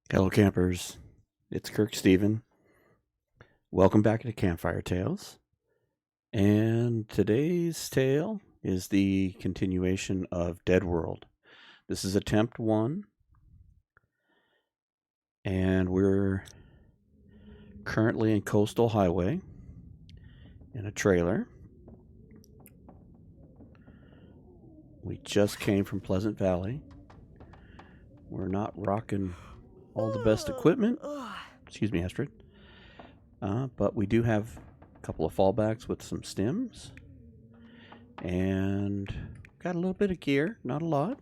Hello, campers. It's Kirk Steven. Welcome back to Campfire Tales. And today's tale is the continuation of DeadWorld. This is attempt 1, and we're currently in Coastal Highway in a trailer. We just came from Pleasant Valley. We're not rocking all the best equipment. Excuse me, Astrid. But we do have a couple of fallbacks with some stems. And got a little bit of gear, not a lot.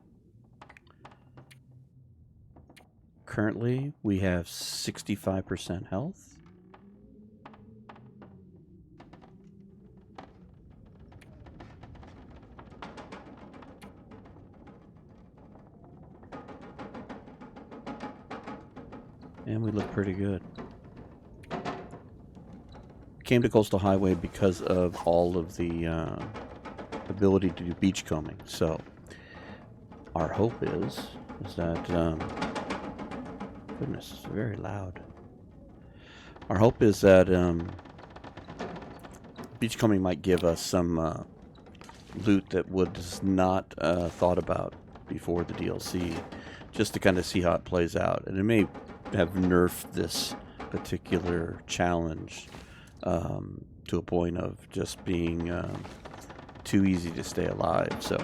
Currently, we have 65% health. And we look pretty good. Came to Coastal Highway because of all of the ability to do beachcombing. So our hope is that goodness, it's very loud. Our hope is that beachcombing might give us some loot that was not thought about before the DLC, just to kind of see how it plays out. And it may have nerfed this particular challenge to a point of just being too easy to stay alive. So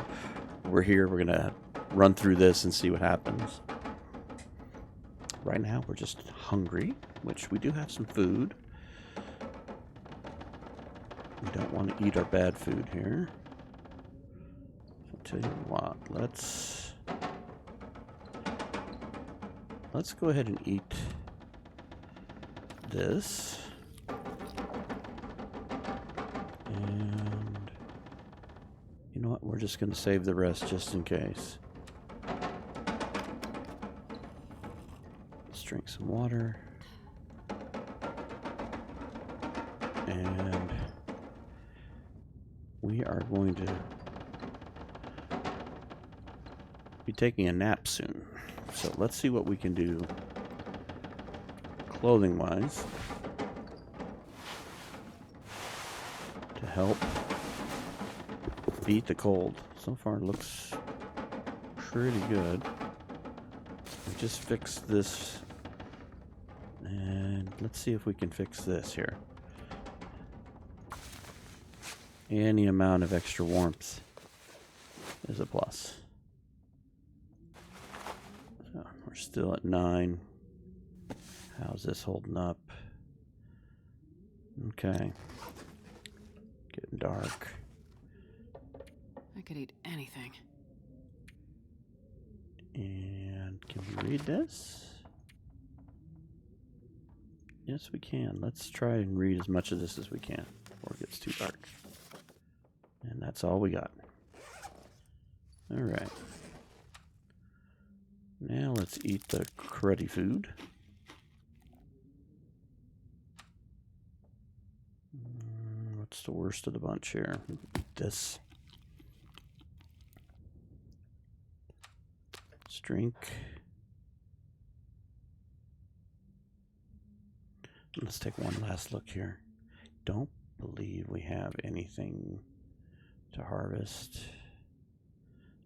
we're here. We're going to run through this and see what happens. Right now, we're just hungry, which we do have some food. We don't want to eat our bad food here. So I'll tell you what, let's go ahead and eat this. And you know what? We're just going to save the rest just in case. Let's drink some water. And we are going to be taking a nap soon. So let's see what we can do clothing-wise to help beat the cold. So far it looks pretty good. We just fixed this, and let's see if we can fix this here. Any amount of extra warmth is a plus. So we're still at 9. How's this holding up? Okay. Getting dark. I could eat anything. And can we read this? Yes, we can. Let's try and read as much of this as we can before it gets too dark. And that's all we got. All right. Now let's eat the cruddy food. What's the worst of the bunch here? Eat this. Let's drink. Let's take one last look here. Don't believe we have anything to harvest.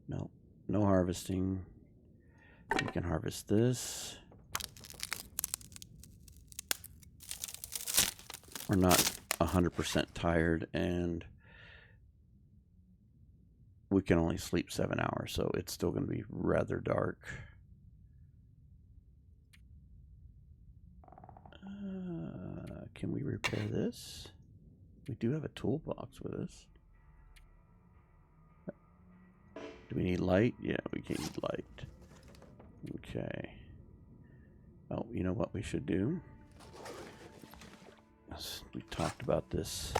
Nope, no harvesting. We can harvest this. We're not 100% tired, and we can only sleep 7 hours, so it's still going to be rather dark. Can we repair this? We do have a toolbox with us. Do we need light? Yeah, we can need light. Okay. Oh, you know what we should do? We talked about this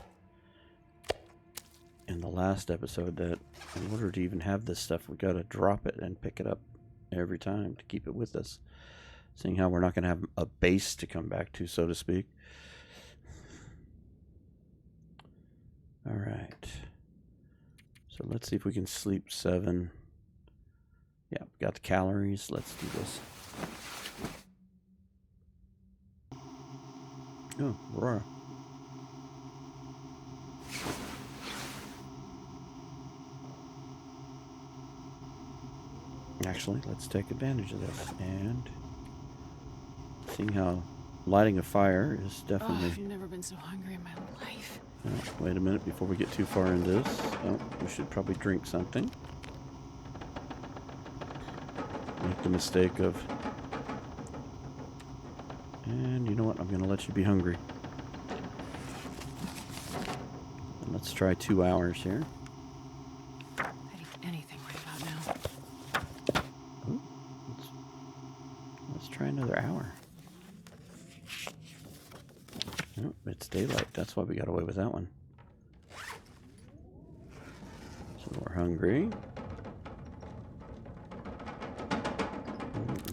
in the last episode, that in order to even have this stuff, we got to drop it and pick it up every time to keep it with us. Seeing how we're not going to have a base to come back to, so to speak. All right. So let's see if we can sleep 7. Yeah, we got the calories. Let's do this. Oh, Aurora. Actually, let's take advantage of this. And seeing how lighting a fire is definitely... I've never been so hungry in my life. Oh, wait a minute before we get too far into this. Oh, we should probably drink something. Make the mistake of... And you know what? I'm going to let you be hungry. And let's try 2 hours here. I'd eat anything right about now. Oh, let's try another hour. Oh, it's daylight. That's why we got away with that one. So we're hungry.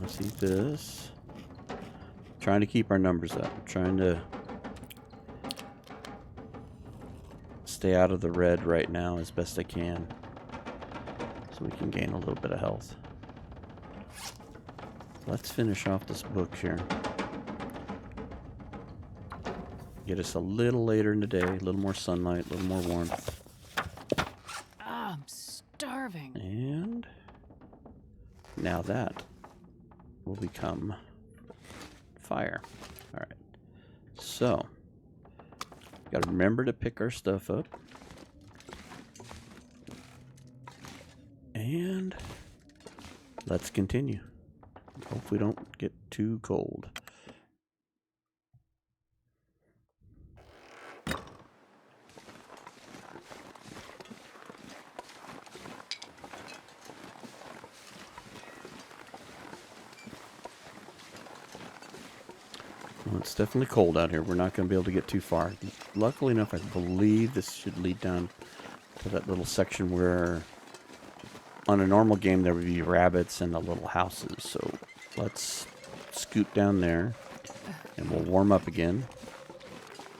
Let's eat this. Trying to keep our numbers up. Trying to stay out of the red right now as best I can, so we can gain a little bit of health. Let's finish off this book here. Get us a little later in the day, a little more sunlight, a little more warmth. I'm starving. And now that will become fire. All right. So, got to remember to pick our stuff up. And let's continue. Hope we don't get too cold. Well, it's definitely cold out here. We're not going to be able to get too far. Luckily enough, I believe this should lead down to that little section where on a normal game there would be rabbits and the little houses. So let's scoot down there and we'll warm up again.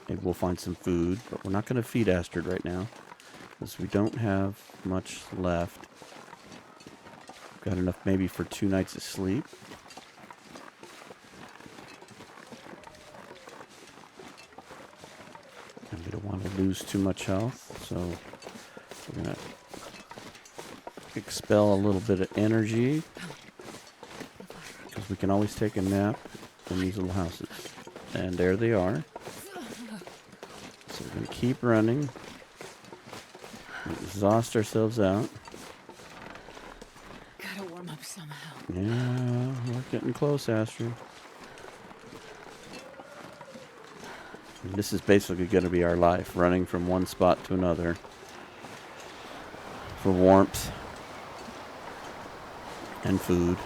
Maybe we'll find some food, but we're not going to feed Astrid right now because we don't have much left. Got enough maybe for 2 nights of sleep. And we don't want to lose too much health, so we're going to expel a little bit of energy because we can always take a nap in these little houses. And there they are. So we're going to keep running, exhaust ourselves out. Gotta warm up somehow. Yeah, we're getting close, Astrid. And this is basically going to be our life, running from one spot to another for warmth and food.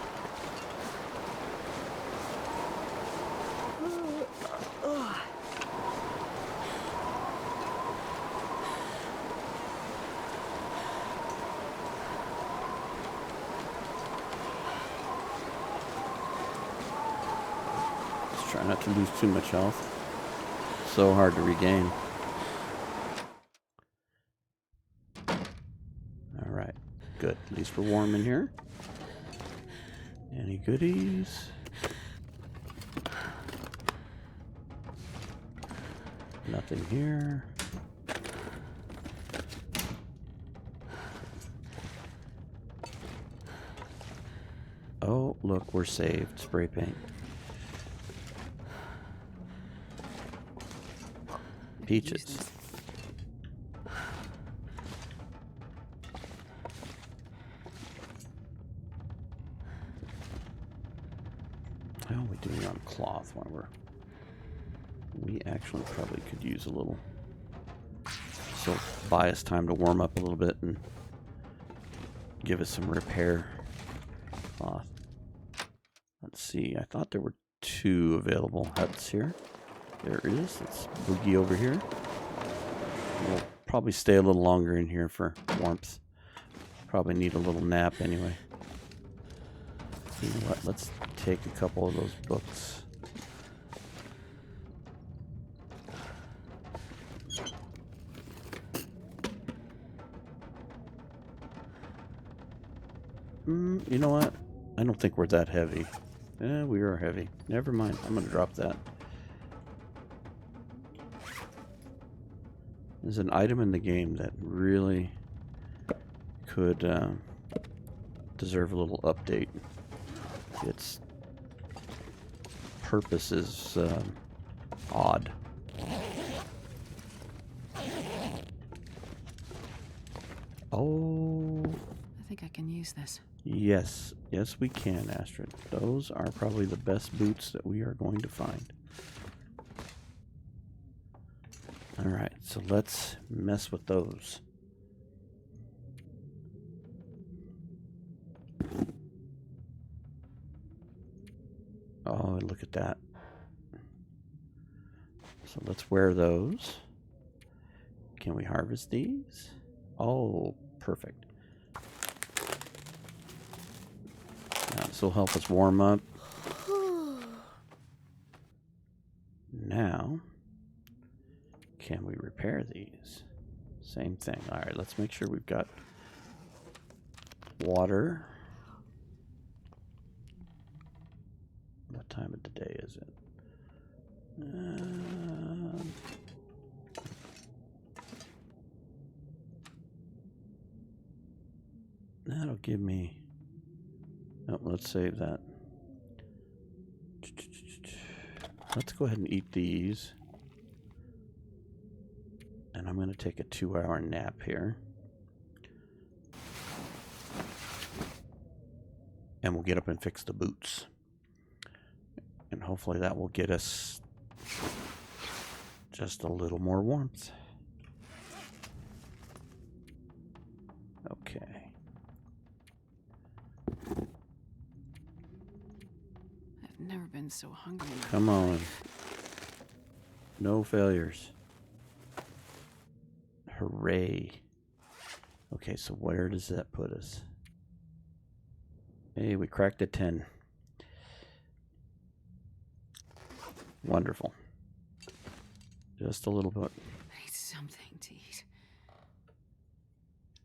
Just try not to lose too much health. So hard to regain. All right, good. At least we're warm in here. Any goodies? Nothing here. Oh, look, we're saved. Spray paint. Peaches. How are we doing on cloth while we actually probably could use a little. So buy us time to warm up a little bit and give us some repair cloth. Let's see. I thought there were 2 available huts here. There is. Let's boogie over here. We'll probably stay a little longer in here for warmth. Probably need a little nap anyway. You know what? Let's take a couple of those books. You know what? I don't think we're that heavy. We are heavy. Never mind. I'm going to drop that. There's an item in the game that really could deserve a little update. Its purpose is odd. Oh. I think I can use this. Yes. Yes, we can, Astrid. Those are probably the best boots that we are going to find. Alright, so let's mess with those. Oh, look at that. So let's wear those. Can we harvest these? Oh, perfect. Now, this will help us warm up. Now, can we repair these? Same thing. All right, let's make sure we've got water. What time of the day is it? That'll give me... Oh, let's save that. Let's go ahead and eat these. And I'm going to take a 2-hour nap here. And we'll get up and fix the boots. And hopefully that will get us just a little more warmth. Okay. I've never been so hungry. Come on. No failures. Hooray. Okay, so where does that put us? Hey, we cracked a 10. Wonderful. Just a little bit. I need something to eat.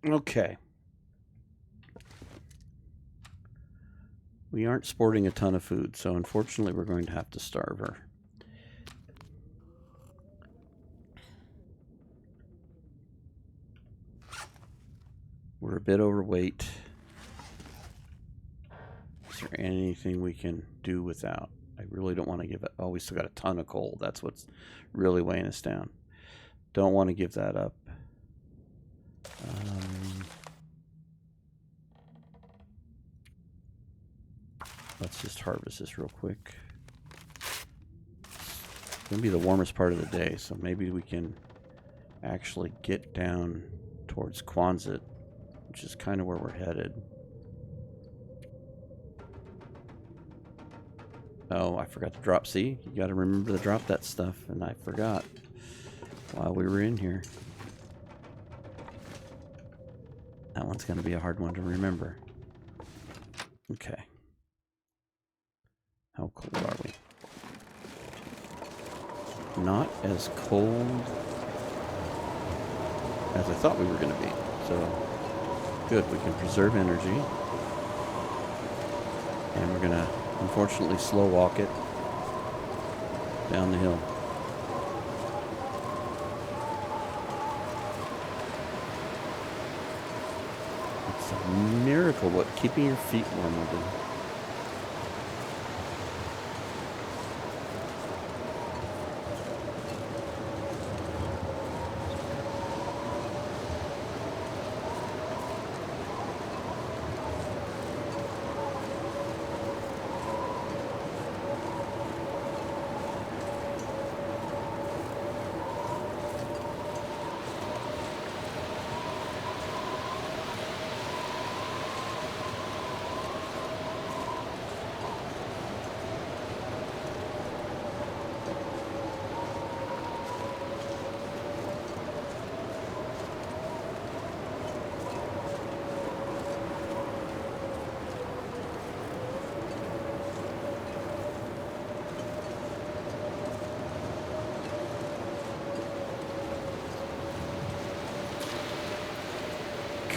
Okay. We aren't sporting a ton of food, so unfortunately we're going to have to starve her. We're a bit overweight. Is there anything we can do without? I really don't want to give it. Oh, we still got a ton of coal. That's what's really weighing us down. Don't want to give that up. Let's just harvest this real quick. It's going to be the warmest part of the day, so maybe we can actually get down towards Quonset, which is kind of where we're headed. Oh, I forgot to drop. See, you got to remember to drop that stuff, and I forgot while we were in here. That one's going to be a hard one to remember. Okay. How cold are we? Not as cold as I thought we were going to be. So, good. We can preserve energy. And we're going to, unfortunately, slow walk it down the hill. It's a miracle what keeping your feet warm will do.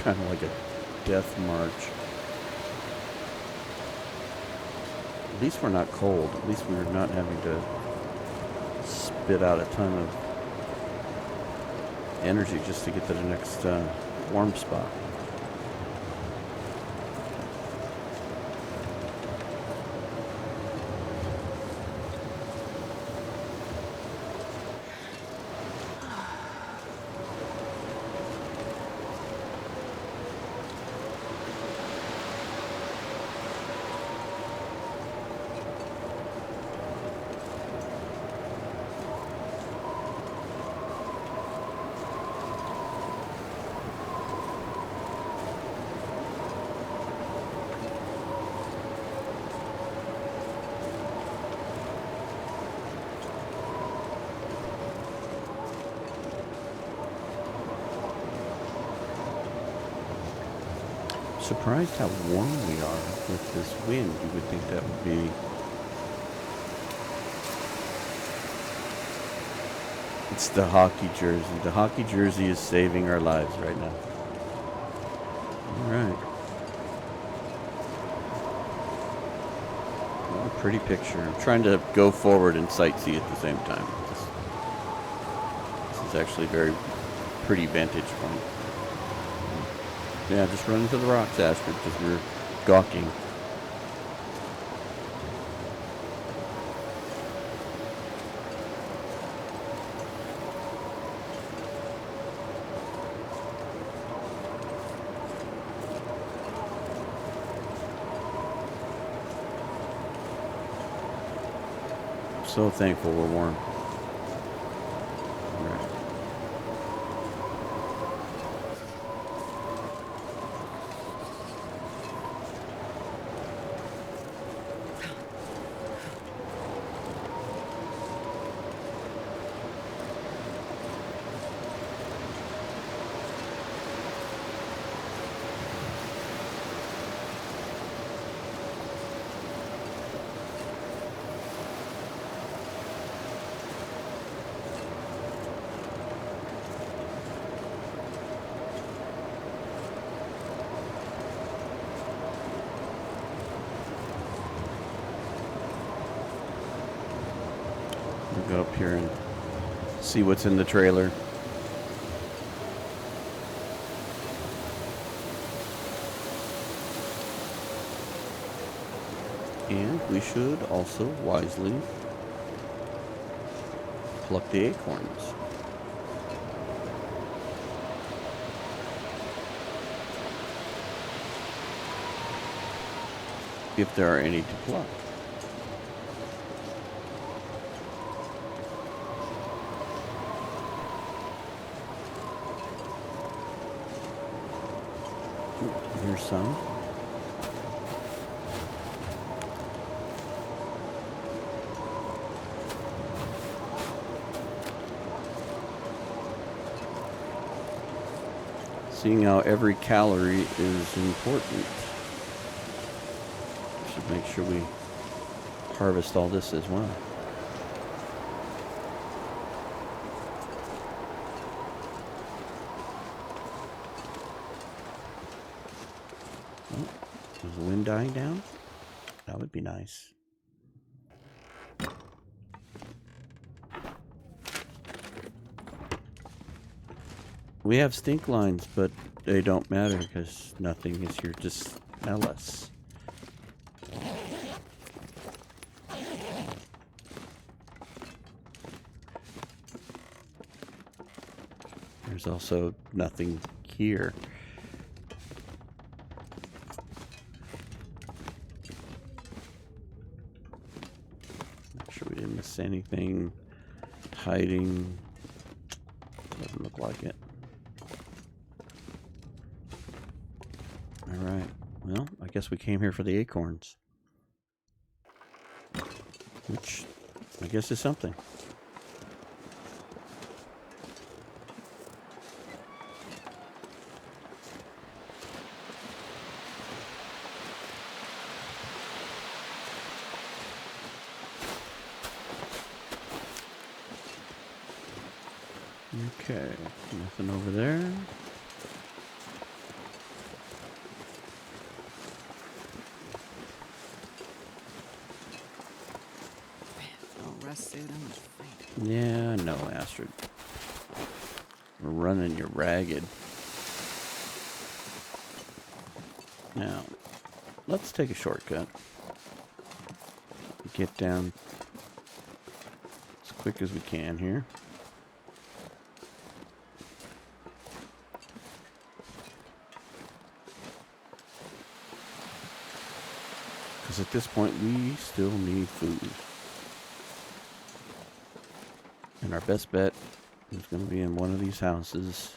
Kind of like a death march. At least we're not cold. At least we're not having to spit out a ton of energy just to get to the next warm spot. Surprised how warm we are with this wind. You would think that would be... It's the hockey jersey. The hockey jersey is saving our lives right now. Alright. What a pretty picture. I'm trying to go forward and sightsee at the same time. This is actually a very pretty vantage point. Yeah, just run into the rocks, Astrid, because you're gawking. So thankful we're warm. All right. We'll go up here and see what's in the trailer. And we should also wisely pluck the acorns. If there are any to pluck. Here's some. Seeing how every calorie is important. Should make sure we harvest all this as well. Is the wind dying down? That would be nice. We have stink lines, but they don't matter because nothing is here to smell us. There's also nothing here. Make sure we didn't miss anything. Hiding. Doesn't look like it. Alright. Well, I guess we came here for the acorns. Which I guess is something. Okay, nothing over there. No rest suit, I'm gonna faint. Yeah, no, Astrid. We're running you ragged. Now, let's take a shortcut. Get down as quick as we can here. Because at this point, we still need food. And our best bet is going to be in one of these houses.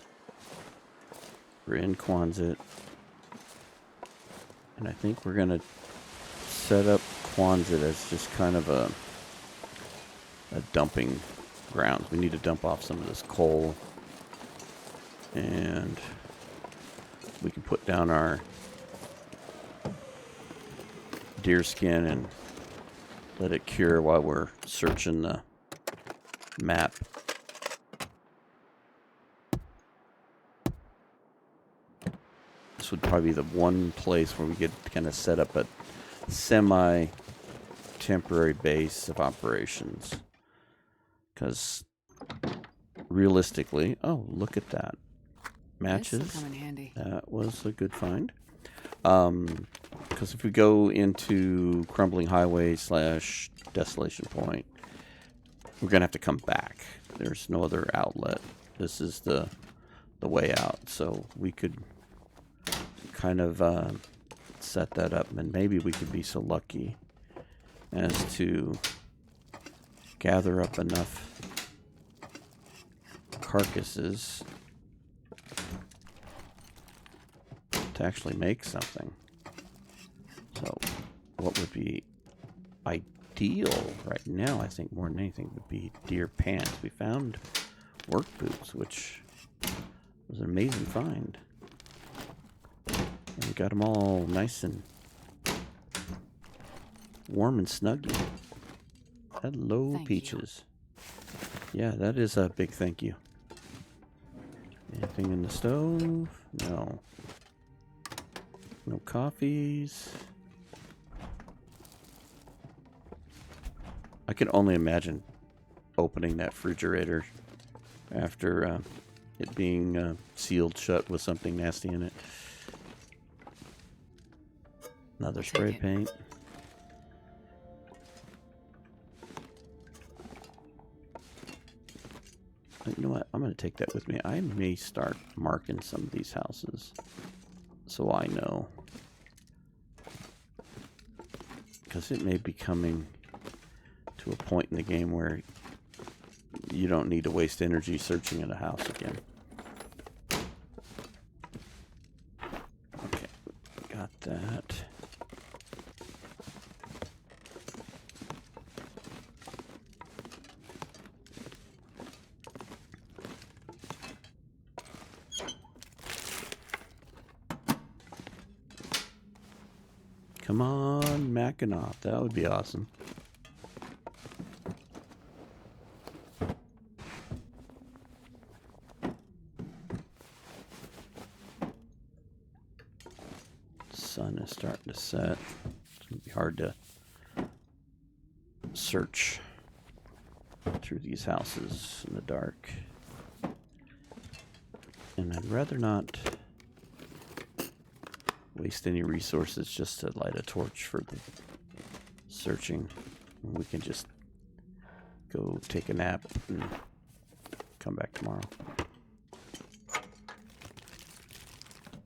We're in Quonset. And I think we're going to set up Quonset as just kind of a dumping ground. We need to dump off some of this coal. And we can put down our deer skin and let it cure while we're searching the map. This would probably be the one place where we could kind of set up a semi-temporary base of operations. Because realistically, oh, look at that. Matches. This'll come in handy. That was a good find. Because if we go into Crumbling Highway / Desolation Point, we're going to have to come back. There's no other outlet. This is the way out. So we could kind of set that up, and maybe we could be so lucky as to gather up enough carcasses to actually make something. So what would be ideal right now, I think more than anything, would be deer pants. We found work boots, which was an amazing find. And we got them all nice and warm and snuggy. Hello, Thank Peaches. Yeah, that is a big thank you. Anything in the stove? No. No coffees. I can only imagine opening that refrigerator after it being sealed shut with something nasty in it. Another spray paint. You know what? I'm going to take that with me. I may start marking some of these houses so I know. Because it may be coming to a point in the game where you don't need to waste energy searching in a house again. Okay, got that. Come on, Mackinac. That would be awesome. Sun is starting to set. It's going to be hard to search through these houses in the dark. And I'd rather not waste any resources just to light a torch for the searching. We can just go take a nap and come back tomorrow.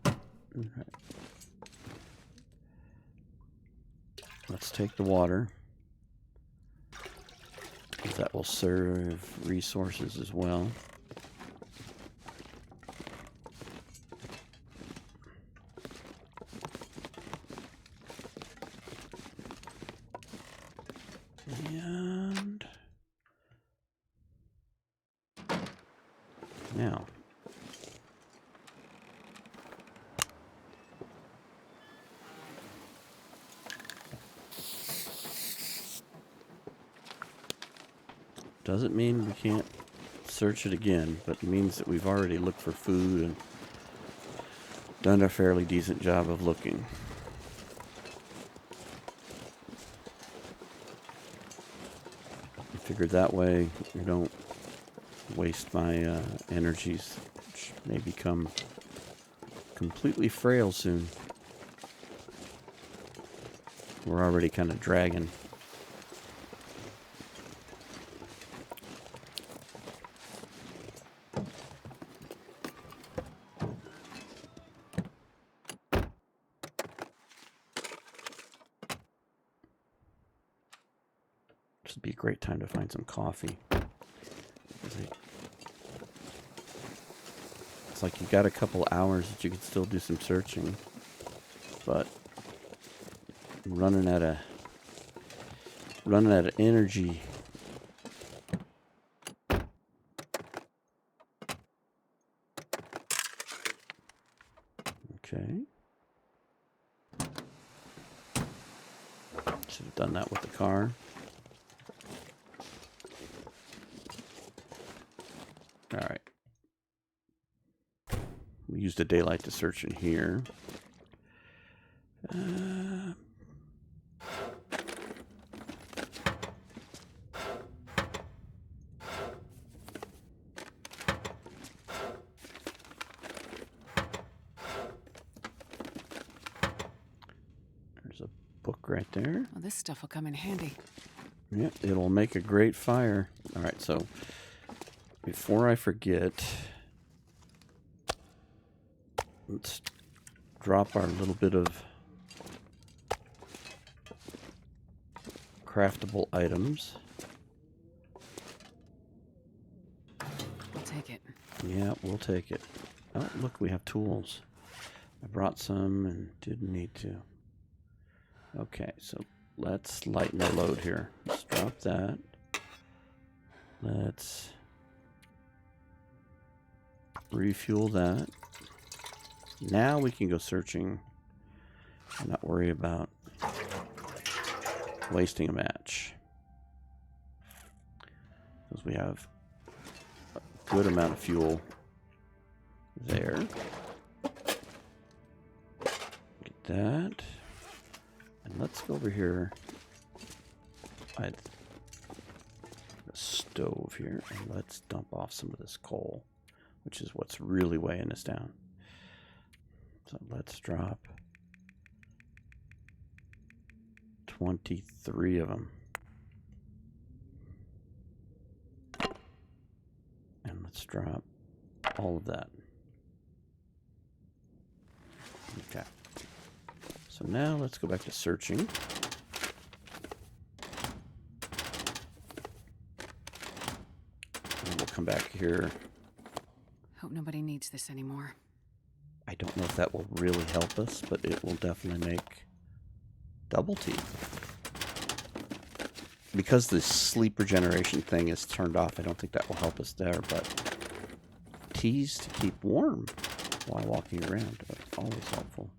All right. Let's take the water, because that will serve resources as well. And now, doesn't mean we can't search it again, but it means that we've already looked for food and done a fairly decent job of looking. I figured that way we don't waste my energies, which may become completely frail soon. We're already kind of dragging. This would be a great time to find some coffee. It's like you got a couple hours that you could still do some searching, but I'm running out of energy. Okay. Should have done that with the car. All right. We used a daylight to search in here. There's a book right there. Well, this stuff will come in handy. Yeah, it'll make a great fire. All right, so before I forget, let's drop our little bit of craftable items. We'll take it. Yeah, we'll take it. Oh, look, we have tools. I brought some and didn't need to. Okay, so let's lighten the load here. Let's drop that. Let's refuel that. Now we can go searching and not worry about wasting a match. Because we have a good amount of fuel there. Get that. And let's go over here by the stove here, and let's dump off some of this coal, which is what's really weighing us down. So let's drop 23 of them. And let's drop all of that. Okay. So now let's go back to searching. And we'll come back here. Hope nobody needs this anymore. I don't know if that will really help us, but it will definitely make double tea. Because the sleep regeneration thing is turned off, I don't think that will help us there, but teas to keep warm while walking around are always helpful.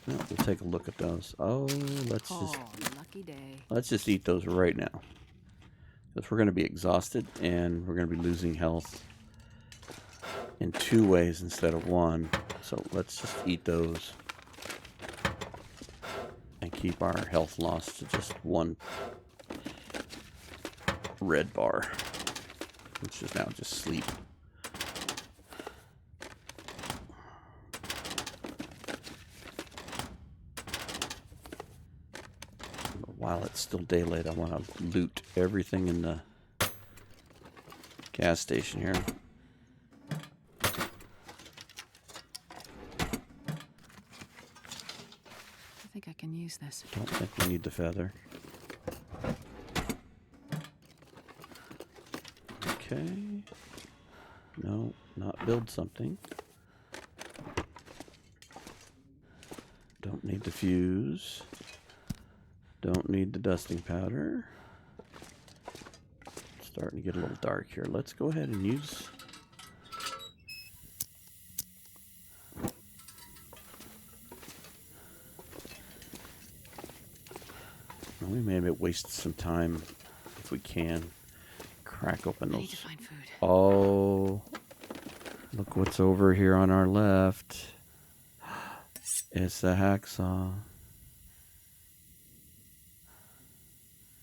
We'll take a look at those. Oh, lucky day. let's just eat those right now. Because we're going to be exhausted and we're going to be losing health in 2 ways instead of 1. So let's just eat those and keep our health loss to just 1 red bar, which is now just sleep. While it's still daylight, I want to loot everything in the gas station here. I think I can use this. Don't think we need the feather. Okay. No, not build something. Don't need the fuse. Don't need the dusting powder. It's starting to get a little dark here. Let's go ahead and use... We may have wasted some time if we can. Crack open I need to those. find food. Oh, look what's over here on our left. It's the hacksaw.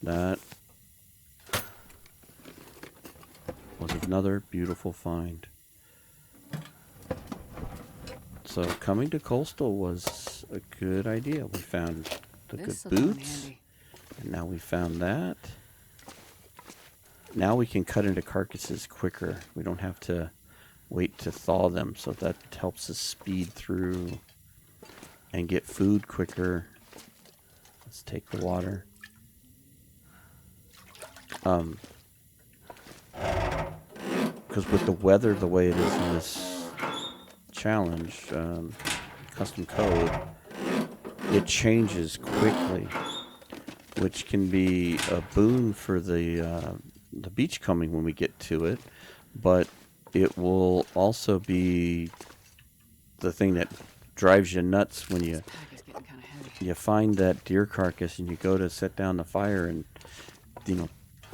That was another beautiful find. So coming to Coastal was a good idea. We found the good This'll come in boots, handy. and now we found that. Now we can cut into carcasses quicker. We don't have to wait to thaw them, so that helps us speed through and get food quicker. Let's take the water. Because with the weather the way it is in this challenge, custom code, it changes quickly, which can be a boon for the beachcombing when we get to it, but it will also be the thing that drives you nuts when This pack is getting kind of heavy. you find that deer carcass and you go to set down the fire and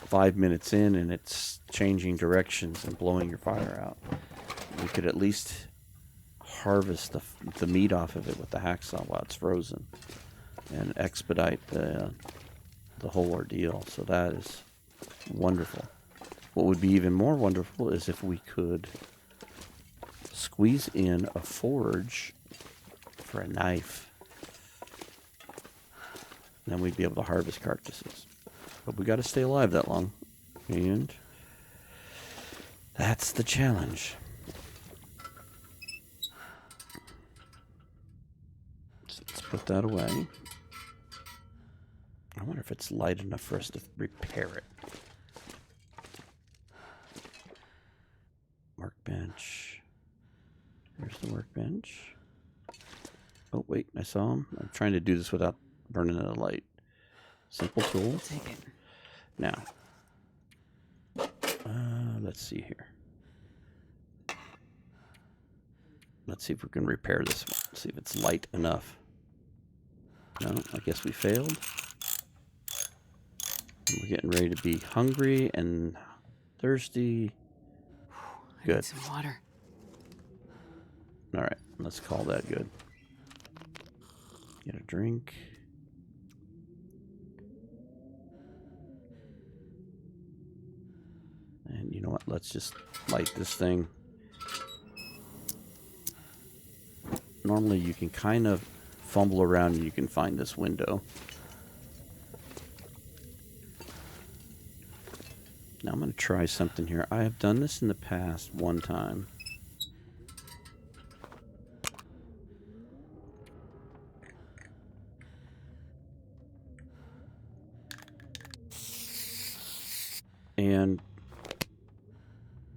5 minutes in and it's changing directions and blowing your fire out. We could at least harvest the meat off of it with the hacksaw while it's frozen and expedite the whole ordeal. So that is wonderful. What would be even more wonderful is if we could squeeze in a forge for a knife. Then we'd be able to harvest carcasses. But we got to stay alive that long. And that's the challenge. So let's put that away. I wonder if it's light enough for us to repair it. Workbench. Here's the workbench. Oh, wait, I saw him. I'm trying to do this without burning the light. Simple tool. Take it. Now, let's see here. Let's see if we can repair this one. See if it's light enough. No, I guess we failed. And we're getting ready to be hungry and thirsty. I Good. need some water. All right, let's call that good. Get a drink. And you know what? Let's just light this thing. Normally you can kind of fumble around and you can find this window. Now I'm going to try something here. I have done this in the past one time. And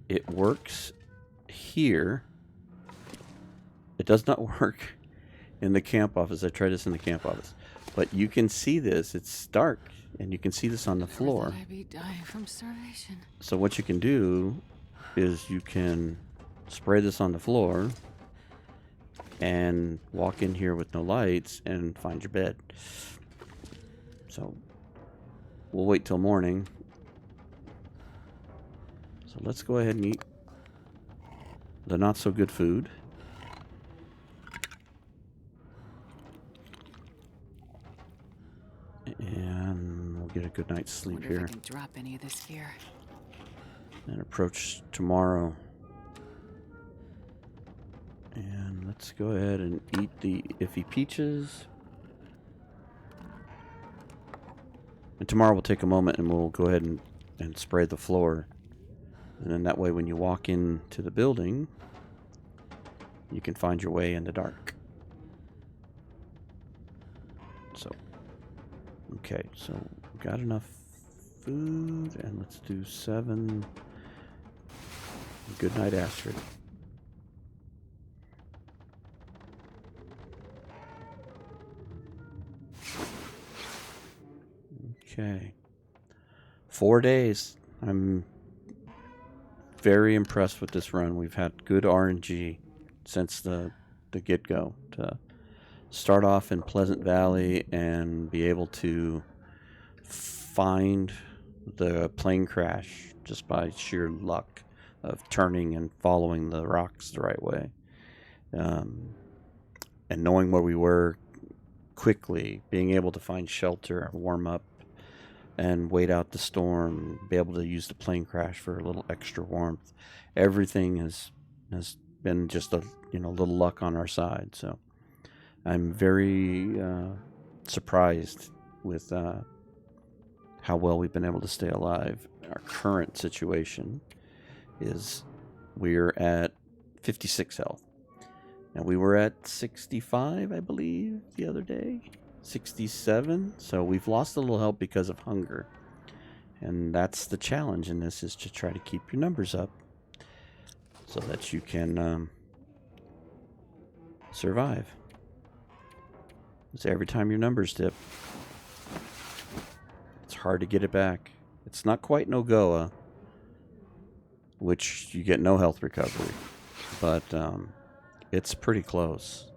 it works here. It does not work in the camp office. I tried this in the camp office. But you can see this. It's dark. And you can see this on the floor. I'd be dying from starvation. So what you can do is you can spray this on the floor and walk in here with no lights and find your bed. So we'll wait till morning. So let's go ahead and eat the not so good food. And we'll get a good night's sleep Wonder here. if I can drop any of this gear. And approach tomorrow. And let's go ahead and eat the iffy peaches. And tomorrow we'll take a moment and we'll go ahead and spray the floor. And then that way when you walk into the building, you can find your way in the dark. So, okay, so we've got enough food, and let's do 7. Good night, Astrid. Okay. 4 days. I'm very impressed with this run. We've had good RNG since the get-go. To start off in Pleasant Valley and be able to find the plane crash just by sheer luck of turning and following the rocks the right way. And knowing where we were quickly, being able to find shelter, warm up, and wait out the storm, be able to use the plane crash for a little extra warmth. Everything has been just a little luck on our side. So I'm very surprised with how well we've been able to stay alive. Our current situation is we're at 56 health. And we were at 65, I believe, the other day. 67. So we've lost a little health because of hunger. And that's the challenge in this, is to try to keep your numbers up so that you can survive. Because every time your numbers dip, it's hard to get it back. It's not quite Nogoa, which you get no health recovery. But it's pretty close.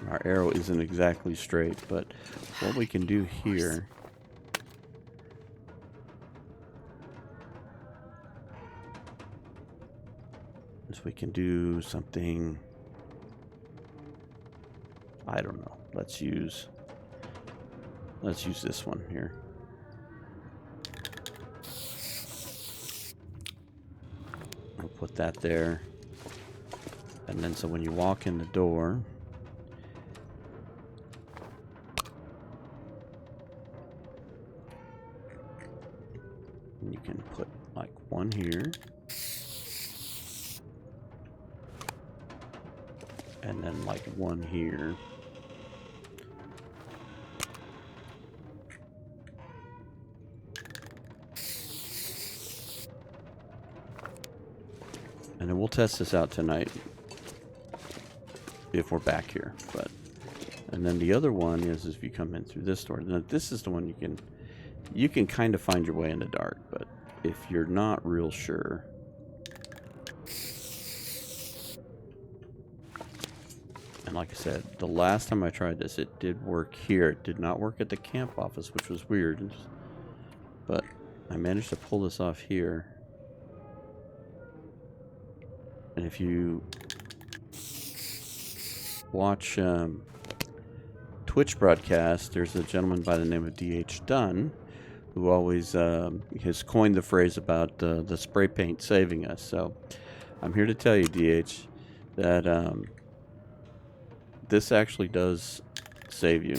Our arrow isn't exactly straight, but what we can do here is we can do something, I don't know. Let's use this one here. We'll put that there. And then so when you walk in the door, you can put like one here. And then like one here. And then we'll test this out tonight if we're back here. And then the other one is if you come in through this door. Now this is the one you can kind of find your way in the dark, but if you're not real sure, and like I said, the last time I tried this, it did work here. It did not work at the camp office, which was weird, but I managed to pull this off here. And if you watch Twitch broadcast, there's a gentleman by the name of D.H. Dunn who always has coined the phrase about the spray paint saving us. So I'm here to tell you, D.H., that this actually does save you.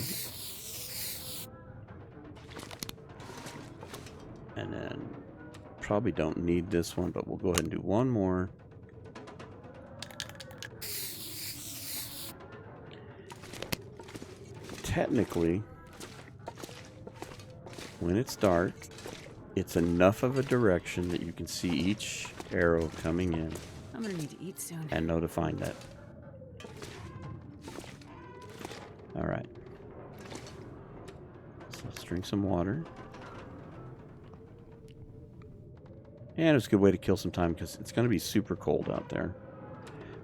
And then probably don't need this one, but we'll go ahead and do one more. Technically, when it's dark, it's enough of a direction that you can see each arrow coming in. I'm gonna need to eat soon. And know to find that. Alright. So let's drink some water. And it's a good way to kill some time because it's going to be super cold out there.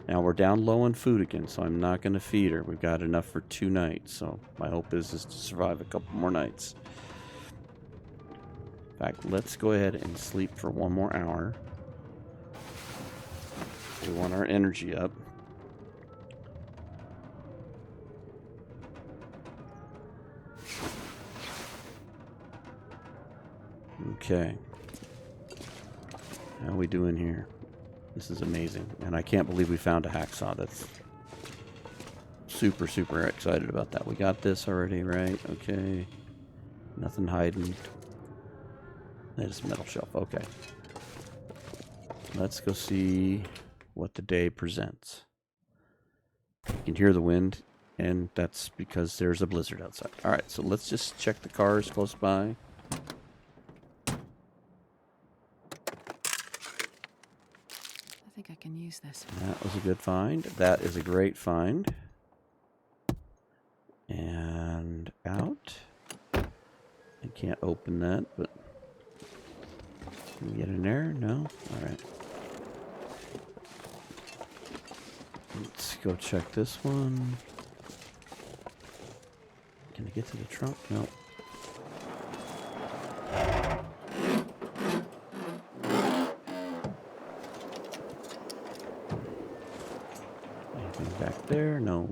Now we're down low on food again, so I'm not going to feed her. We've got enough for 2 nights, so my hope is to survive a couple more nights. In fact, let's go ahead and sleep for 1 more hour. We want our energy up. Okay. How are we doing here? This is amazing. And I can't believe we found a hacksaw. That's super, super excited about that. We got this already, right? Okay. Nothing hiding. It's a metal shelf. Okay. Let's go see what the day presents. You can hear the wind, and that's because there's a blizzard outside. Alright, so let's just check the cars close by. I think I can use this. That was a good find. That is a great find. And out. I can't open that, but can we get in there? No? Alright. Let's go check this one. to get to the trunk? No. Anything back there? No.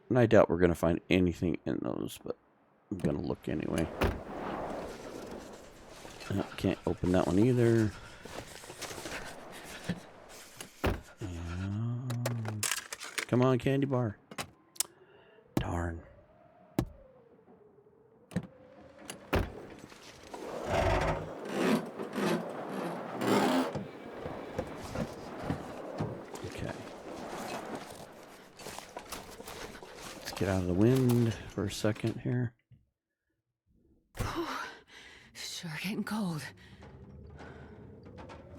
And I doubt we're going to find anything in those, but I'm going to look anyway. Can't open that one either. Come on, candy bar. Darn. Okay. Let's get out of the wind for a second here. Sure getting cold.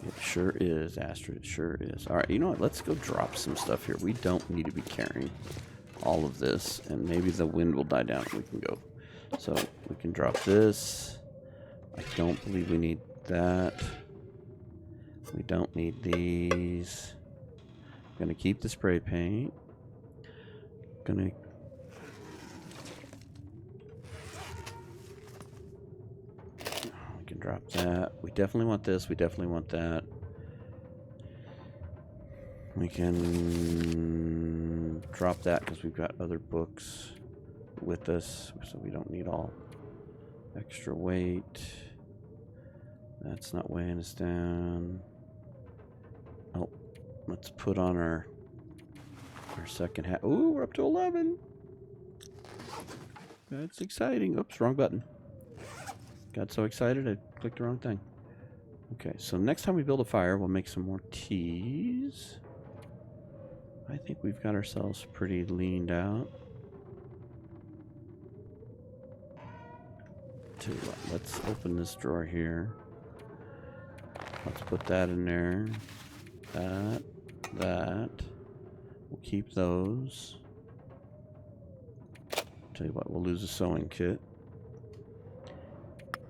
It sure is, Astrid. It sure is. All right, you know what? Let's go drop some stuff here. We don't need to be carrying all of this, and maybe the wind will die down and we can go. So we can drop this. I don't believe we need that. We don't need these. I'm going to keep the spray paint. We can drop that. We definitely want this. We definitely want that. We can drop that because we've got other books with us, so we don't need all extra weight. That's not weighing us down. Oh, let's put on our second hat. Ooh, we're up to 11. That's exciting. Oops, wrong button. Got so excited I clicked the wrong thing. Okay, so next time we build a fire, we'll make some more teas. I think we've got ourselves pretty leaned out. Tell you what, let's open this drawer here. Let's put that in there. That. We'll keep those. Tell you what, we'll lose a sewing kit.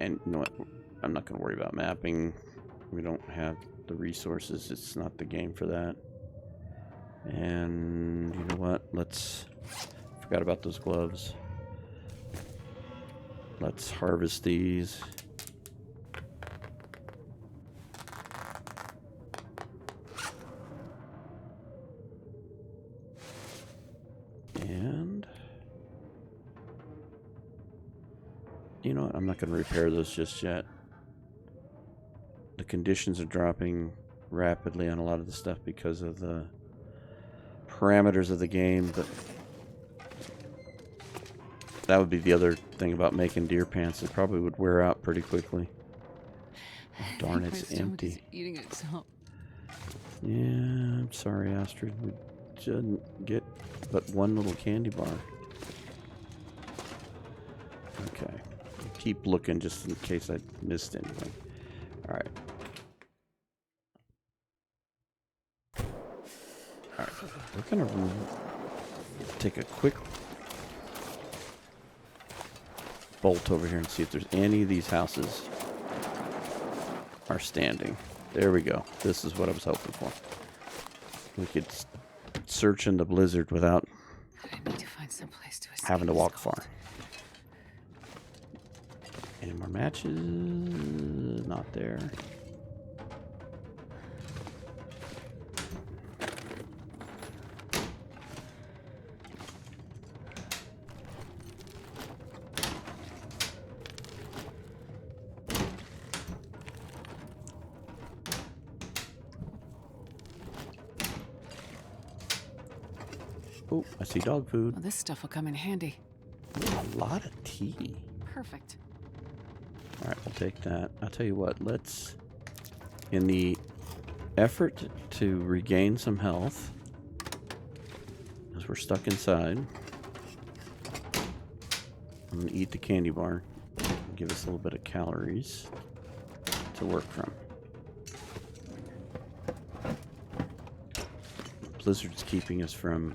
And you know what? I'm not going to worry about mapping. We don't have the resources. It's not the game for that. And you know what? Forgot about those gloves. Let's harvest these. And you know what? I'm not going to repair those just yet. The conditions are dropping rapidly on a lot of the stuff because of the parameters of the game, but that would be the other thing about making deer pants. It probably would wear out pretty quickly. Oh, darn, it's empty. Eating itself. Yeah, I'm sorry, Astrid. We didn't get but one little candy bar. Okay. Keep looking just in case I missed anything. Alright. Alright. We're going to take a quick bolt over here and see if there's any of these houses are standing. There we go. This is what I was hoping for. We could search in the blizzard without I need to find some place to having to walk far. Any more matches? Not there. Oh, I see dog food. Well, this stuff will come in handy. Ooh, a lot of tea. Perfect. All right, we'll take that. I'll tell you what, let's, in the effort to regain some health, because we're stuck inside, I'm going to eat the candy bar and give us a little bit of calories to work from. Blizzard's keeping us from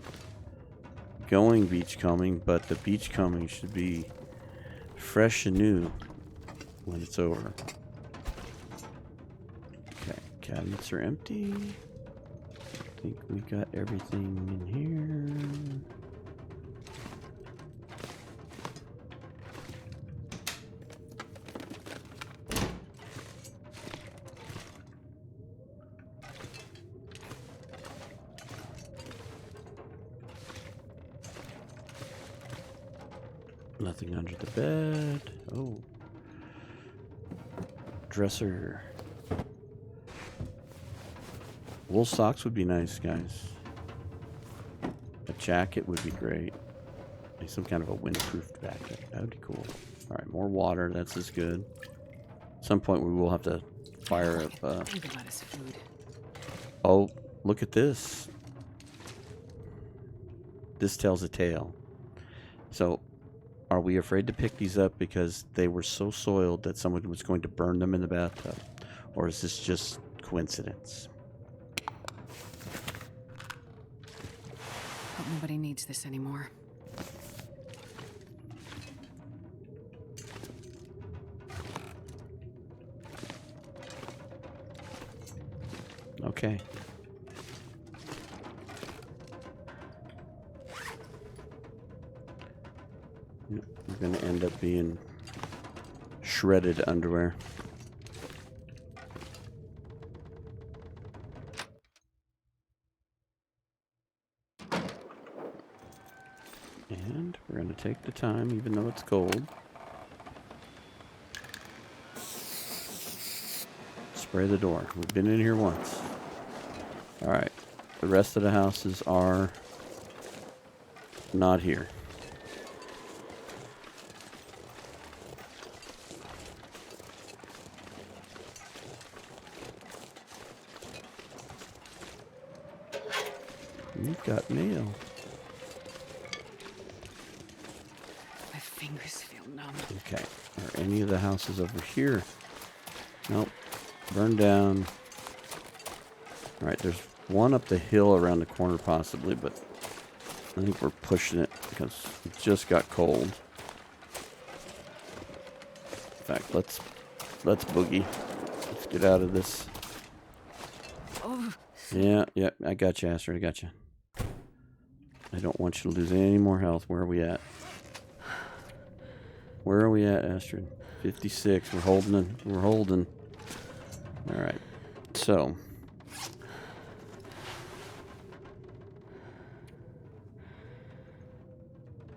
going beachcombing, but the beachcombing should be fresh and new when it's over. Okay, cabinets are empty. think we got everything in here. Nothing under the bed. Oh. Dresser. Wool socks would be nice, guys. A jacket would be great. Like some kind of a windproof jacket. That would be cool. Alright, more water. That's as good. At some point we will have to fire up. Think about his food. Oh, look at this. This tells a tale. So, are we afraid to pick these up because they were so soiled that someone was going to burn them in the bathtub? Or is this just coincidence? Hope nobody needs this anymore. Okay. We're going to end up being shredded underwear. And we're going to take the time, even though it's cold. Spray the door. We've been in here once. Alright. The rest of the houses are not here. You've got mail. My fingers feel numb. Okay. Are any of the houses over here? Nope. Burned down. Alright, there's one up the hill around the corner possibly, but I think we're pushing it because it just got cold. In fact, let's boogie. Let's get out of this. Oh. Yeah, I got you, Astrid. I got you. I don't want you to lose any more health. Where are we at? Where are we at, Astrid? 56. We're holding. We're holding. All right. So.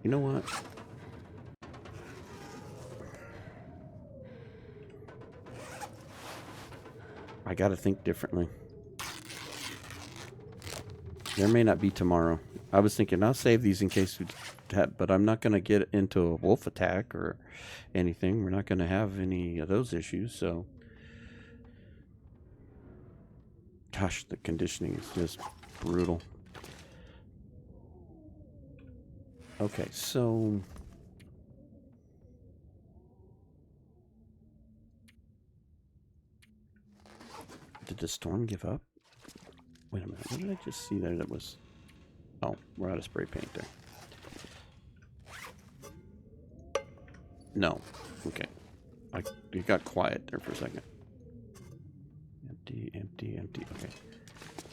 You know what? I got to think differently. There may not be tomorrow. I was thinking I'll save these in case we have, but I'm not going to get into a wolf attack or anything. We're not going to have any of those issues, so. Gosh, the conditioning is just brutal. Okay, so. Did the storm give up? Wait a minute, what did I just see there that was... Oh, we're out of spray paint there. No. Okay. It got quiet there for a second. Empty, empty, empty. Okay.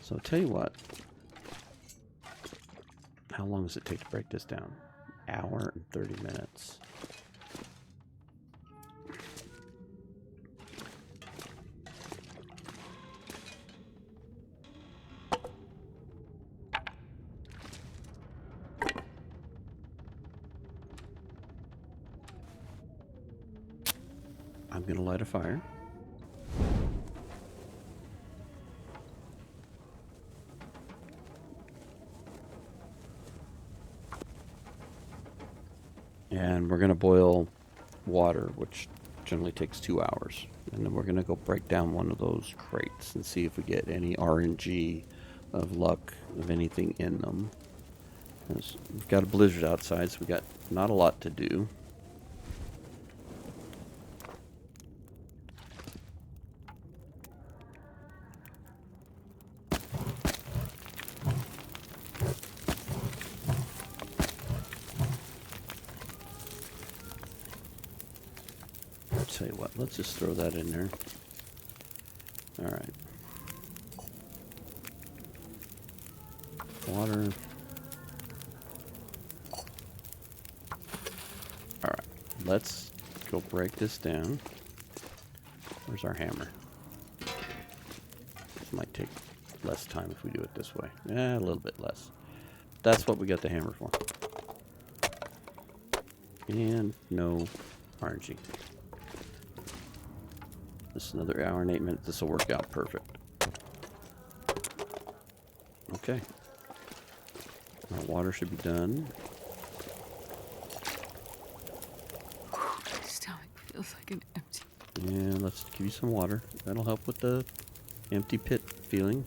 So I'll tell you what. How long does it take to break this down? Hour and 30 minutes. I'm going to light a fire. And we're going to boil water, which generally takes 2 hours. And then we're going to go break down one of those crates and see if we get any RNG of luck of anything in them. We've got a blizzard outside, so we got not a lot to do. Tell you what, let's just throw that in there. All right. Water. Alright, let's go break this down. Where's our hammer? This might take less time if we do it this way. A little bit less. That's what we got the hammer for. And no RNG. This is another hour and 8 minutes. This will work out perfect. Okay. Our water should be done. My stomach feels like an empty. And let's give you some water. That'll help with the empty pit feeling.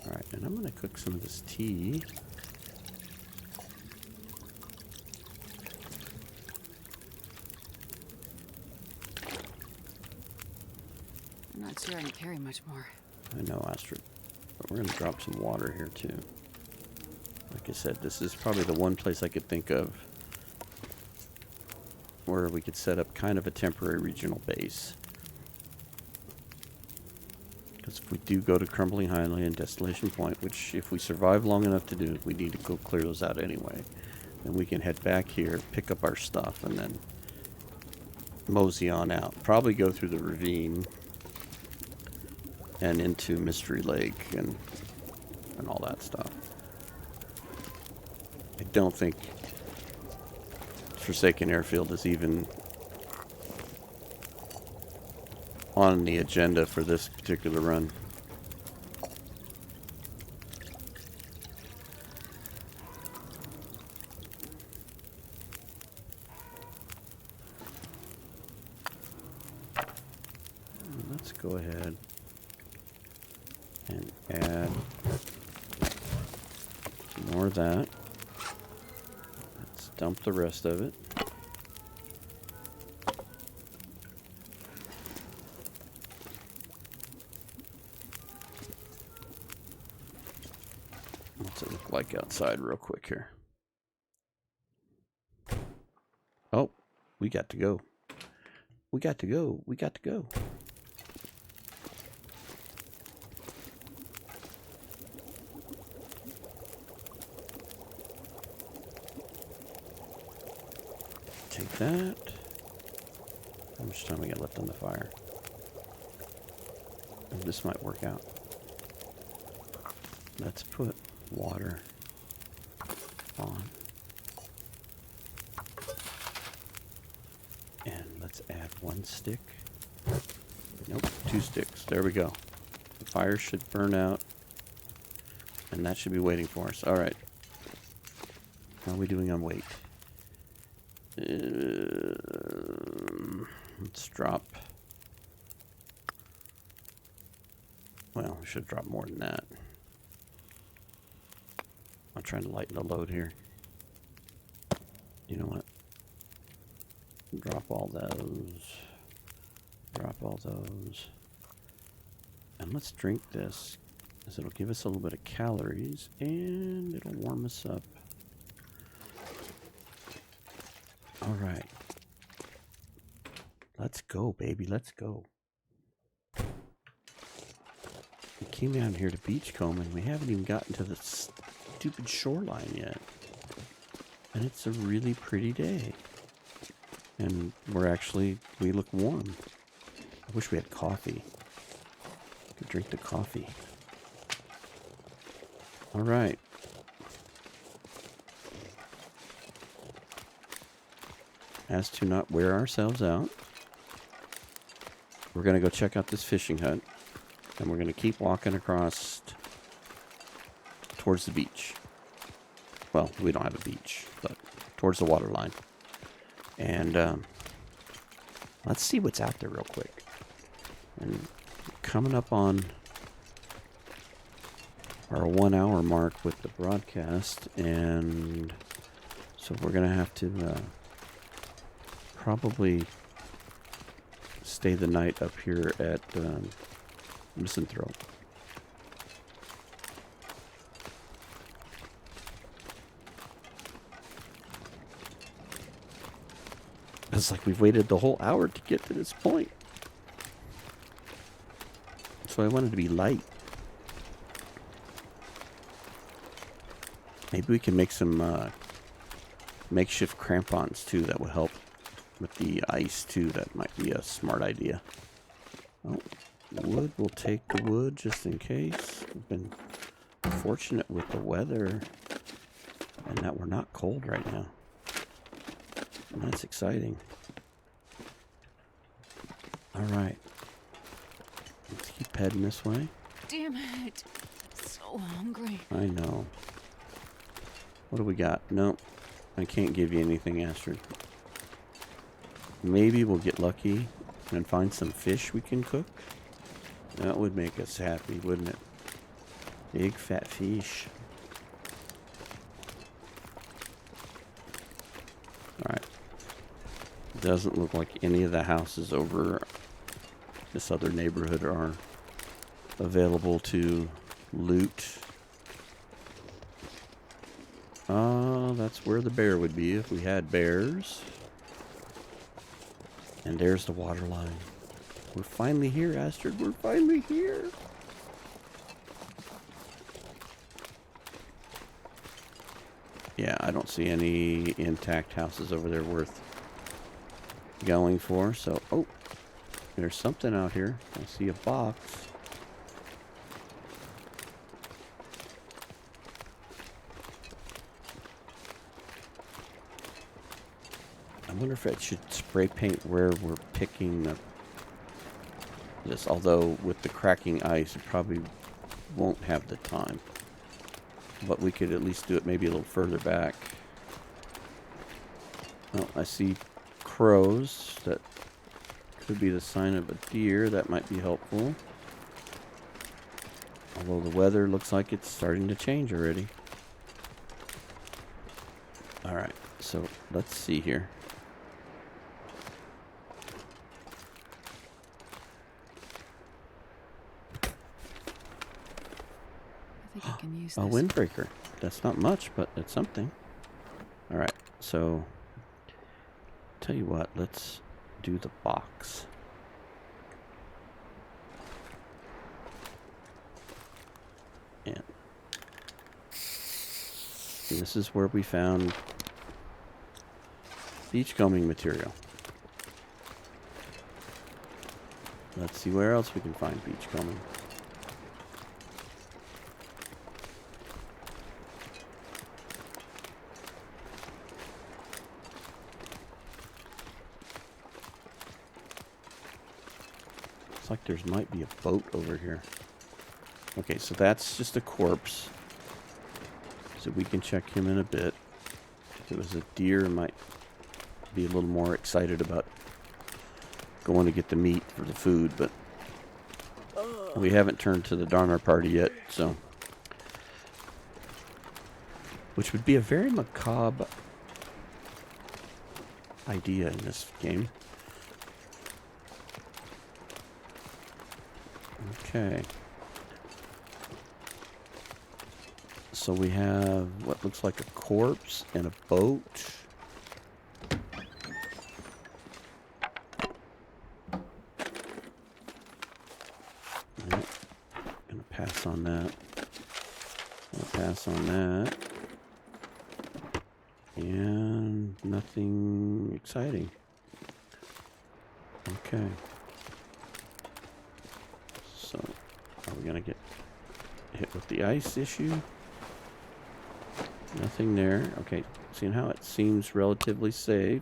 Alright, and I'm going to cook some of this tea. I'm not sure I can carry much more. I know, Astrid. But we're going to drop some water here, too. Like I said, this is probably the one place I could think of where we could set up kind of a temporary regional base. Because if we do go to Crumbling Highland and Desolation Point, which if we survive long enough to do, we need to go clear those out anyway. Then we can head back here, pick up our stuff, and then mosey on out. Probably go through the ravine and into Mystery Lake and all that stuff. I don't think Forsaken Airfield is even on the agenda for this particular run. Let's go ahead and add more of that. Let's dump the rest of it. What's it look like outside real quick here? Oh, we got to go. We got to go. We got to go. Take that. How much time we got left on the fire? Oh, this might work out. Let's put water on. And let's add 1 stick. Nope, 2 sticks. There we go. The fire should burn out. And that should be waiting for us. Alright. How are we doing on weight? Let's drop. Well, we should drop more than that. I'm trying to lighten the load here. You know what? Drop all those. Drop all those. And let's drink this, because it'll give us a little bit of calories, and it'll warm us up. Alright. Let's go, baby. Let's go. We came down here to Beachcomb, and we haven't even gotten to the stupid shoreline yet. And it's a really pretty day. And we look warm. I wish we had coffee. Could drink the coffee. Alright. As to not wear ourselves out, we're going to go check out this fishing hut. And we're going to keep walking across towards the beach. Well, we don't have a beach, but towards the water line. And let's see what's out there real quick. And coming up on our 1 hour mark with the broadcast, and so we're going to have to probably stay the night up here at Misanthrope. It's like we've waited the whole hour to get to this point. So I wanted to be light. Maybe we can make some makeshift crampons too. That would help with the ice too. That might be a smart idea. Oh, wood. We'll take the wood just in case. We've been fortunate with the weather and that we're not cold right now. And that's exciting. Alright. Let's keep heading this way. Damn it. So hungry. I know. What do we got? Nope. I can't give you anything, Astrid. Maybe we'll get lucky and find some fish we can cook. That would make us happy, wouldn't it? Big fat fish. Alright. Doesn't look like any of the houses over this other neighborhood are available to loot. That's where the bear would be if we had bears. And there's the water line. We're finally here, Astrid. We're finally here. Yeah, I don't see any intact houses over there worth going for. So, oh, there's something out here. I see a box. I wonder if it should spray paint where we're picking this. Although with the cracking ice, it probably won't have the time. But we could at least do it maybe a little further back. Oh, I see crows. That could be the sign of a deer. That might be helpful. Although the weather looks like it's starting to change already. Alright, so let's see here. I think I can use A this. windbreaker. That's not much, but it's something. Alright, so tell you what, let's do the box. And this is where we found beachcombing material. Let's see where else we can find beachcombing. Looks like there might be a boat over here. Okay, so that's just a corpse. So we can check him in a bit. If it was a deer, I might be a little more excited about going to get the meat for the food, but we haven't turned to the Donner Party yet, so. Which would be a very macabre idea in this game. Okay. So we have what looks like a corpse and a boat. Yep. Gonna pass on that. Gonna pass on that. And nothing exciting. Okay. So, are we gonna get hit with the ice issue? Nothing there. Okay, seeing how it seems relatively safe.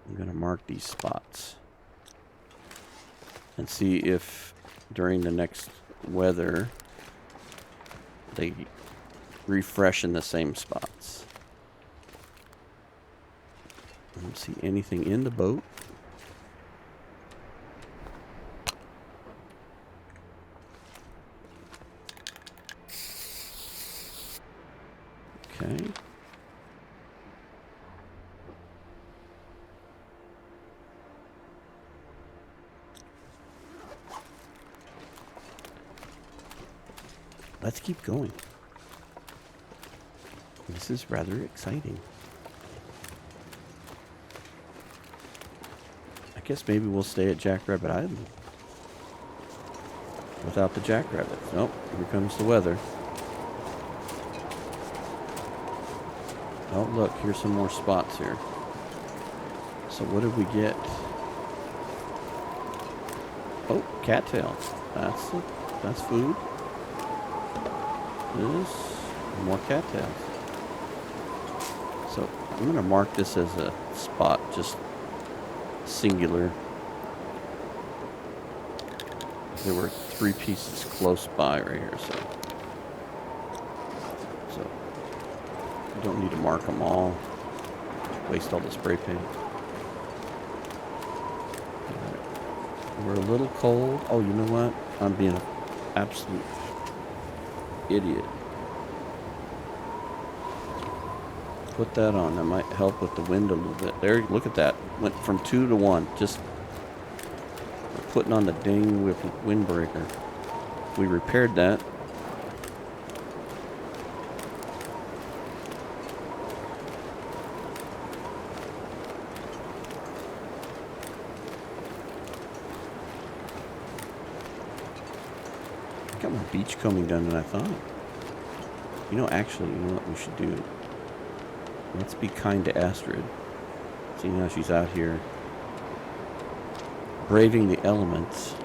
I'm gonna mark these spots and see if during the next weather they refresh in the same spots. I don't see anything in the boat. Okay. Let's keep going. This is rather exciting. I guess maybe we'll stay at Jackrabbit Island. without the jackrabbits. Nope, here comes the weather. Oh, look, here's some more spots here. So what did we get? Oh, cattails. That's food. This, more cattails. So I'm going to mark this as a spot, just singular. There were 3 pieces close by right here, so you don't need to mark them all. Waste all the spray paint. Right. We're a little cold. Oh, you know what? I'm being an absolute idiot. Put that on. That might help with the wind a little bit. There, look at that. Went from 2 to 1. Just putting on the dang windbreaker. We repaired that. I got more beach combing done than I thought. You know, actually, you know what we should do? Let's be kind to Astrid. Seeing how she's out here braving the elements.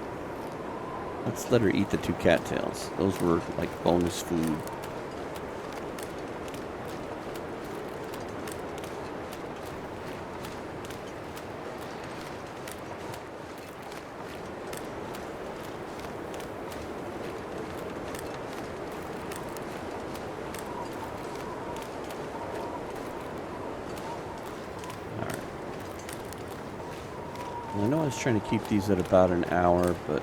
Let's let her eat the 2 cattails. Those were like bonus food. I know I was trying to keep these at about an hour, but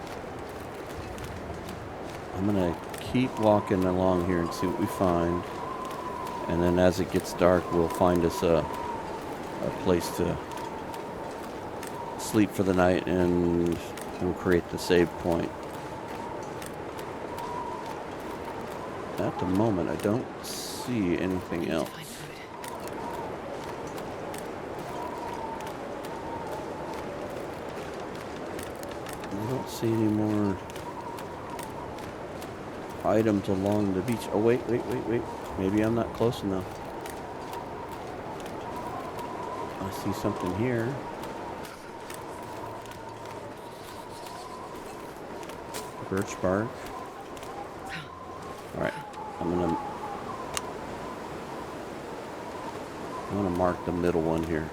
I'm going to keep walking along here and see what we find. And then as it gets dark, we'll find us a place to sleep for the night, and we'll create the save point. At the moment, I don't see anything else. I don't see any more items along the beach. Oh, wait. Maybe I'm not close enough. I see something here. Birch bark. Alright, I'm gonna mark the middle one here.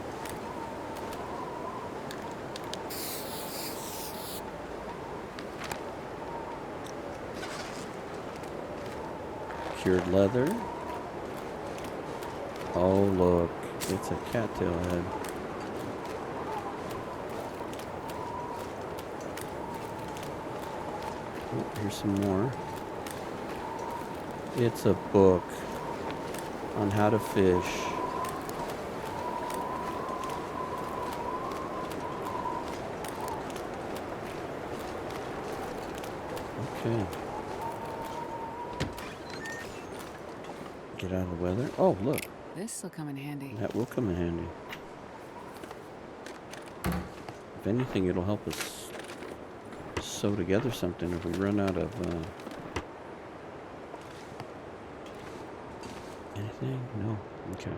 Cured leather. Oh, look. It's a cattail head. Oh, here's some more. It's a book on how to fish. Okay. Get out of the weather. Oh, look. This will come in handy. That will come in handy. If anything, it'll help us sew together something if we run out of anything. No. Okay.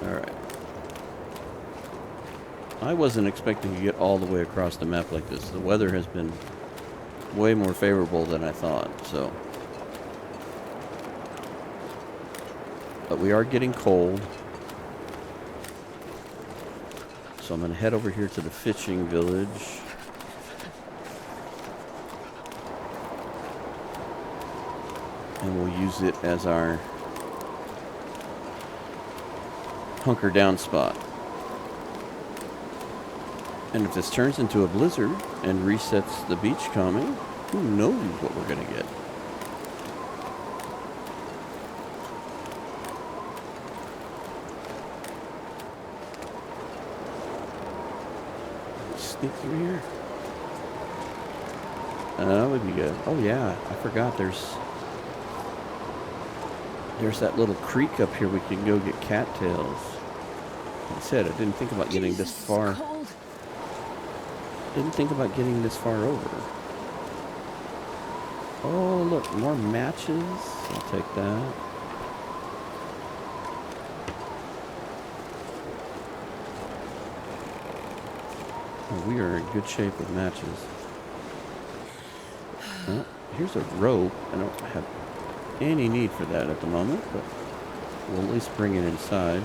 All right. I wasn't expecting to get all the way across the map like this. The weather has been way more favorable than I thought, so. But we are getting cold. So I'm going to head over here to the fishing village. And we'll use it as our hunker down spot. And if this turns into a blizzard and resets the beach combing, who knows what we're going to get. Sneak through here. That would be good. Oh yeah, I forgot there's There's that little creek up here we can go get cattails. Like I said, I didn't think about getting this far. Cold. Didn't think about getting this far over. Oh, look, more matches. I'll take that. Oh, we are in good shape with matches. Well, here's a rope. I don't have any need for that at the moment, but we'll at least bring it inside.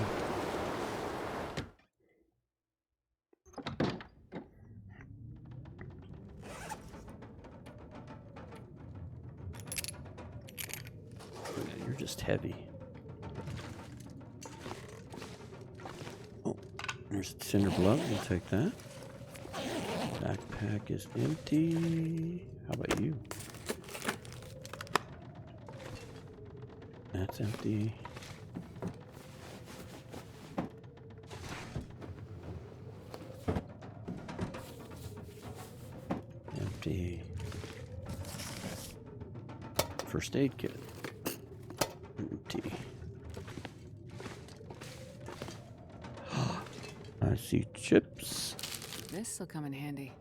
You're just heavy. Oh, there's a cinder block. We'll take that. Backpack is empty. How about you? That's empty. Empty. First aid kit. Empty. I see chips. This'll come in handy.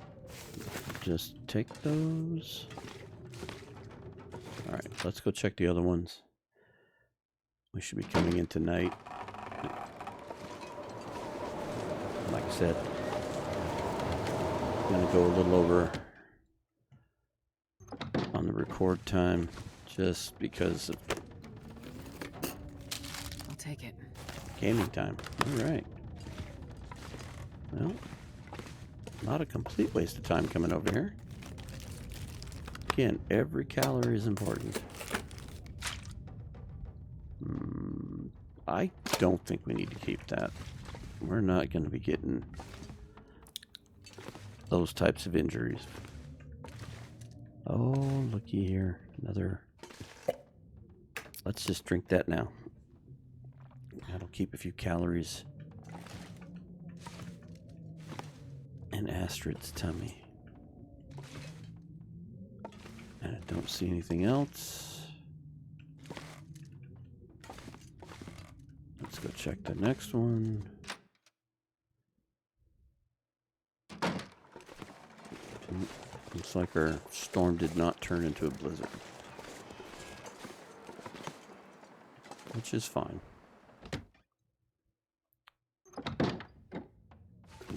Just take those. All right, let's go check the other ones. We should be coming in tonight. Like I said, I'm gonna go a little over on the record time just because of I'll take it. gaming time. All right. Well, not a complete waste of time coming over here. Again, every calorie is important. I don't think we need to keep that. We're not going to be getting those types of injuries. Oh, looky here. Another. Let's just drink that now. That'll keep a few calories in Astrid's tummy. And I don't see anything else. Let's go check the next one. Looks like our storm did not turn into a blizzard, which is fine.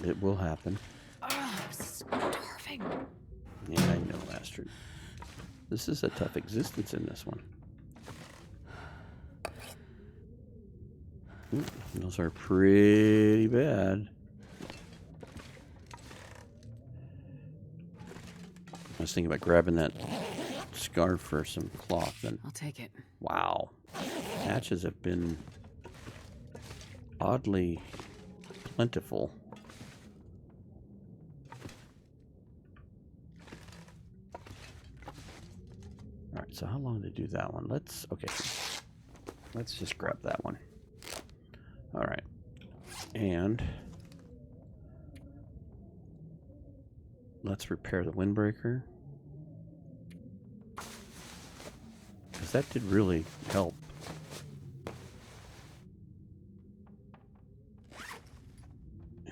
It will happen. I'm starving. Yeah, I know, Astrid. This is a tough existence in this one. Ooh, those are pretty bad. I was thinking about grabbing that scarf for some cloth. And I'll take it. wow, patches have been oddly plentiful. All right, so how long to do that one? Let's just grab that one. All right, and let's repair the windbreaker, because that did really help.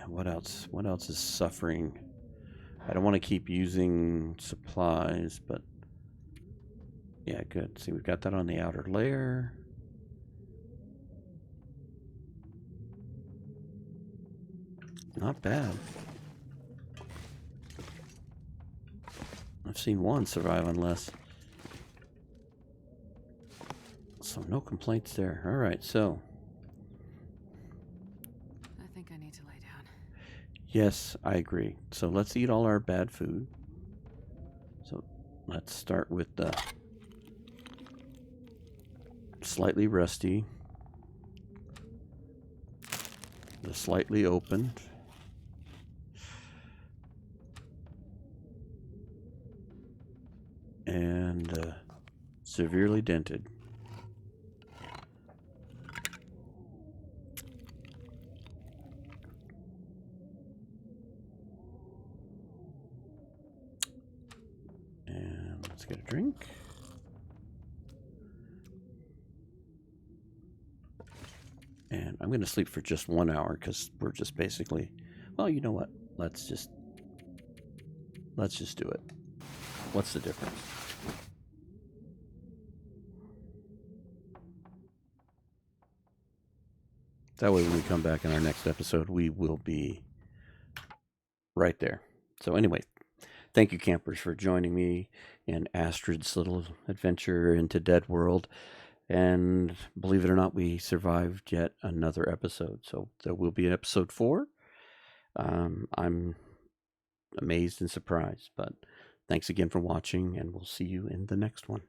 And what else? What else is suffering? I don't want to keep using supplies, but yeah, good. See, we've got that on the outer layer. Not bad. I've seen one survive on less. So no complaints there. All right, so. I think I need to lay down. Yes, I agree. So let's eat all our bad food. So let's start with the slightly rusty, the slightly opened, and severely dented. And let's get a drink. And I'm going to sleep for just 1 hour because we're just basically, well, you know what? Let's just do it. What's the difference? That way when we come back in our next episode, we will be right there. So anyway, thank you, campers, for joining me in Astrid's little adventure into DeadWorld. And believe it or not, we survived yet another episode. So there will be episode 4. I'm amazed and surprised. But thanks again for watching, and we'll see you in the next one.